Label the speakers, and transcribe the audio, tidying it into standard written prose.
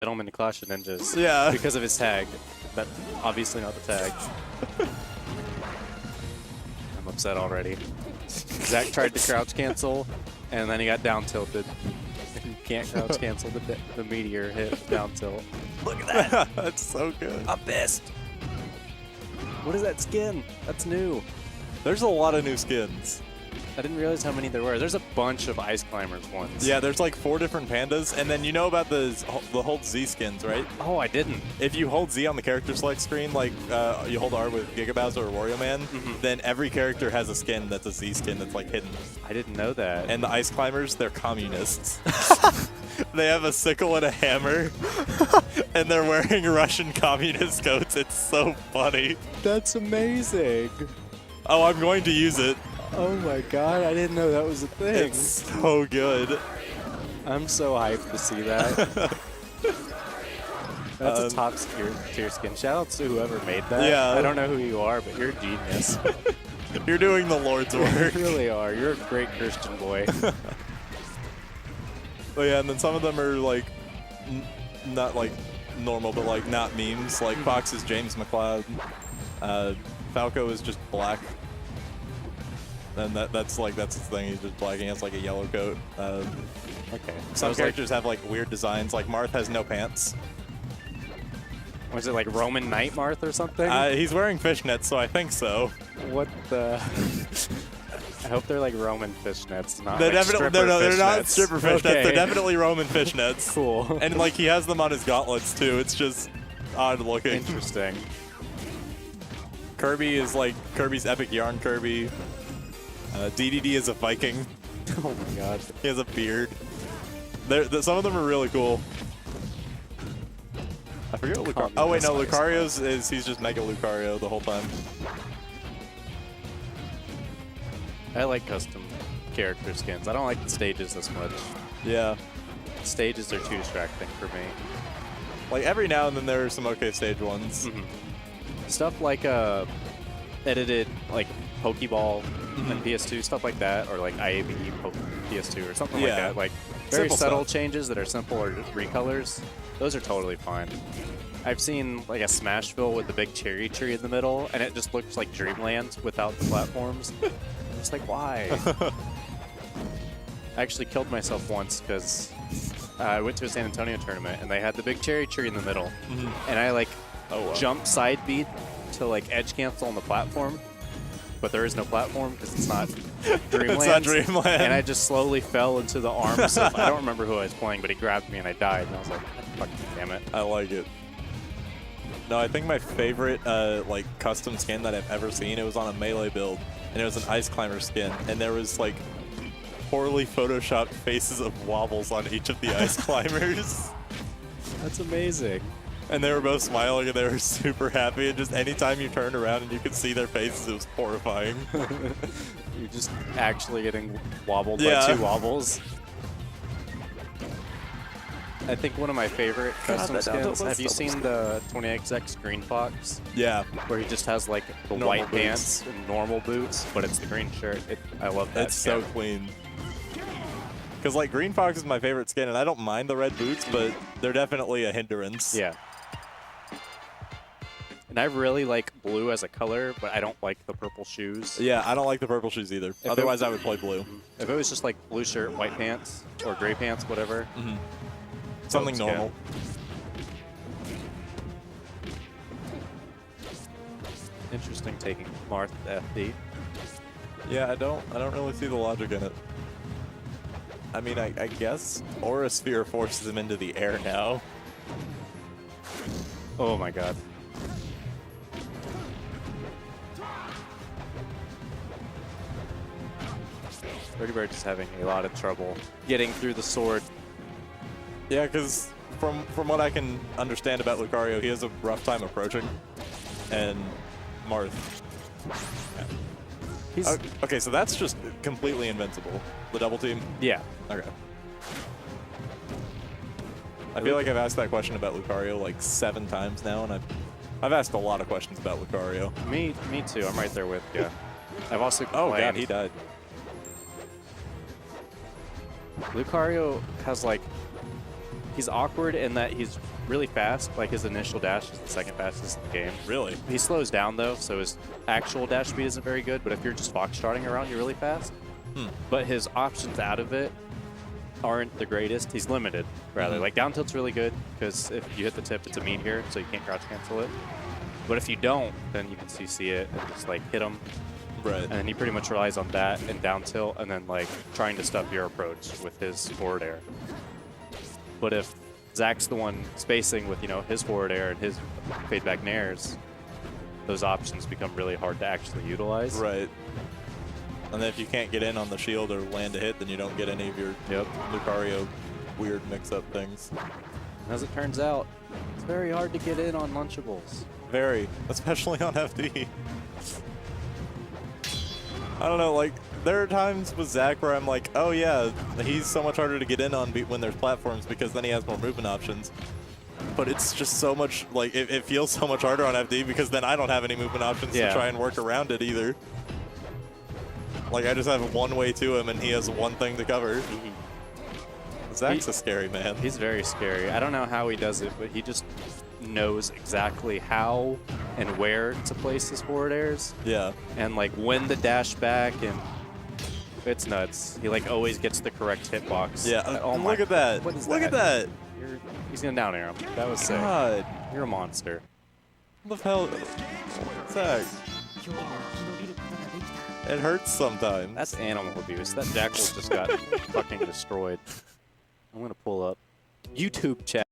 Speaker 1: Gentleman to Clash of Ninjas.
Speaker 2: Yeah.
Speaker 1: Because of his tag. But obviously not the tag. I'm upset already. Zach tried to crouch cancel, and then he got down tilted. You can't crouch cancel the meteor hit down tilt. Look at that!
Speaker 2: That's so good.
Speaker 1: I'm pissed. What is that skin? That's new.
Speaker 2: There's a lot of new skins.
Speaker 1: I didn't realize how many there were. There's a bunch of Ice Climbers ones.
Speaker 2: Yeah, there's like 4 different pandas, and then you know about the hold Z skins, right?
Speaker 1: Oh, I didn't.
Speaker 2: If you hold Z on the character select screen, like you hold R with Giga Bowser or Wario Man, then every character has a skin that's a Z skin that's like hidden.
Speaker 1: I didn't know that.
Speaker 2: And the Ice Climbers, they're communists. They have a sickle and a hammer, and they're wearing Russian communist coats. It's so funny.
Speaker 1: That's amazing.
Speaker 2: Oh, I'm going to use it.
Speaker 1: Oh my god, I didn't know that was a thing.
Speaker 2: It's so good.
Speaker 1: I'm so hyped to see that. That's a top tier skin. Shout out to whoever made that.
Speaker 2: Yeah.
Speaker 1: I don't know who you are, but you're a genius.
Speaker 2: You're doing the Lord's work.
Speaker 1: You really are. You're a great Christian boy.
Speaker 2: But yeah, and then some of them are like not like normal, but like not memes. Like Fox is James McLeod. Falco is just black. And that's his thing. He's just black. He has like a yellow coat.
Speaker 1: Okay.
Speaker 2: Some characters have like weird designs. Like Marth has no pants.
Speaker 1: Was it like Roman Knight Marth or something?
Speaker 2: He's wearing fishnets, so I think so.
Speaker 1: What the? I hope they're like Roman fishnets, not
Speaker 2: They're
Speaker 1: like
Speaker 2: definitely
Speaker 1: stripper
Speaker 2: they're not
Speaker 1: fishnets.
Speaker 2: stripper fishnets.
Speaker 1: Okay.
Speaker 2: They're definitely Roman fishnets.
Speaker 1: Cool.
Speaker 2: And like he has them on his gauntlets too. It's just odd looking.
Speaker 1: Interesting.
Speaker 2: Kirby is like Kirby's epic yarn Kirby. DDD is a Viking.
Speaker 1: Oh my god.
Speaker 2: He has a beard. Some of them are really cool. I forget what Lucario. Oh wait, no, Lucario's he's just Mega Lucario the whole time.
Speaker 1: I like custom character skins. I don't like the stages this much.
Speaker 2: Yeah.
Speaker 1: Stages are too distracting for me.
Speaker 2: Like every now and then there are some okay stage ones.
Speaker 1: Stuff like edited like Pokeball and PS2, stuff like that, or like IaB PS2 or something like that. Like very
Speaker 2: Simple
Speaker 1: subtle
Speaker 2: stuff.
Speaker 1: changes that are simple or recolors. Those are totally fine. I've seen like a Smashville with the big cherry tree in the middle, and it just looks like Dreamland without the platforms. I'm just like, why? I actually killed myself once because I went to a San Antonio tournament, and they had the big cherry tree in the middle, and I like jump side beat to like edge cancel on the platform, but there is no platform because it's not Dreamland.
Speaker 2: It's not Dreamland.
Speaker 1: And I just slowly fell into the arms of, I don't remember who I was playing, but he grabbed me and I died, and I was like, fucking damn it.
Speaker 2: I like it. No, I think my favorite like custom skin that I've ever seen, it was on a Melee build, and it was an Ice Climber skin, and there was like poorly photoshopped faces of wobbles on each of the Ice Climbers.
Speaker 1: That's amazing.
Speaker 2: And they were both smiling and they were super happy, and just anytime you turned around and you could see their faces, it was horrifying.
Speaker 1: You're just actually getting wobbled by 2 wobbles. I think one of my favorite custom skins, have you seen the 20XX Green Fox?
Speaker 2: Yeah.
Speaker 1: Where he just has like the
Speaker 2: Normal
Speaker 1: white
Speaker 2: boots.
Speaker 1: pants and normal boots, but it's the green shirt. I love that
Speaker 2: It's
Speaker 1: skin.
Speaker 2: so clean. Because like Green Fox is my favorite skin, and I don't mind the red boots, but they're definitely a hindrance.
Speaker 1: Yeah. And I really like blue as a color, but I don't like the purple shoes.
Speaker 2: Yeah, I don't like the purple shoes either. Otherwise, I would play blue.
Speaker 1: If it was just like blue shirt, white pants, or gray pants, whatever.
Speaker 2: Something
Speaker 1: skin.
Speaker 2: normal.
Speaker 1: Interesting taking Marth FD.
Speaker 2: Yeah, I don't really see the logic in it. I mean, I guess Aura Sphere forces him into the air now.
Speaker 1: Oh my god. BirdyBirds is having a lot of trouble getting through the sword.
Speaker 2: Yeah, because from what I can understand about Lucario, he has a rough time approaching. And Marth.
Speaker 1: He's
Speaker 2: Okay, so that's just completely invincible. The double team?
Speaker 1: yeah.
Speaker 2: Okay. I feel like I've asked that question about Lucario like 7 times now, and I've asked a lot of questions about Lucario.
Speaker 1: Me too. I'm right there with you. I've also
Speaker 2: Oh
Speaker 1: complained.
Speaker 2: god, he died.
Speaker 1: Lucario has like, he's awkward in that he's really fast. Like his initial dash is the second fastest in the game.
Speaker 2: Really?
Speaker 1: He slows down though, so his actual dash speed isn't very good. But if you're just foxtrotting around, you're really fast. But his options out of it aren't the greatest. He's limited, rather. Like down tilt's really good because if you hit the tip, it's a mean here, so you can't crouch cancel it. But if you don't, then you can CC it and just like hit him.
Speaker 2: Right.
Speaker 1: And then he pretty much relies on that and down tilt, and then like trying to stuff your approach with his forward air. But if Zach's the one spacing with, you know, his forward air and his fade back nairs, those options become really hard to actually utilize.
Speaker 2: Right. And then if you can't get in on the shield or land a hit, then you don't get any of your Lucario weird mix-up things.
Speaker 1: As it turns out, it's very hard to get in on Lunchables.
Speaker 2: Very, especially on FD. I don't know, like, there are times with Zach where I'm like, oh yeah, he's so much harder to get in on when there's platforms because then he has more movement options. But it's just so much, like, it feels so much harder on FD because then I don't have any movement options to try and work around it either. Like, I just have one way to him and he has one thing to cover. Zach's a scary man.
Speaker 1: He's very scary. I don't know how he does it, but he just knows exactly how and where to place his forward airs.
Speaker 2: Yeah.
Speaker 1: And like when the dash back, and it's nuts. He like always gets the correct hitbox.
Speaker 2: Yeah.
Speaker 1: Oh my,
Speaker 2: look at that.
Speaker 1: What is
Speaker 2: look
Speaker 1: that?
Speaker 2: at that.
Speaker 1: He's gonna down air him. That was sick.
Speaker 2: God.
Speaker 1: You're a monster.
Speaker 2: What the hell? Zach. It hurts sometimes.
Speaker 1: That's animal abuse. That jackal just got fucking destroyed. I'm gonna pull up YouTube chat.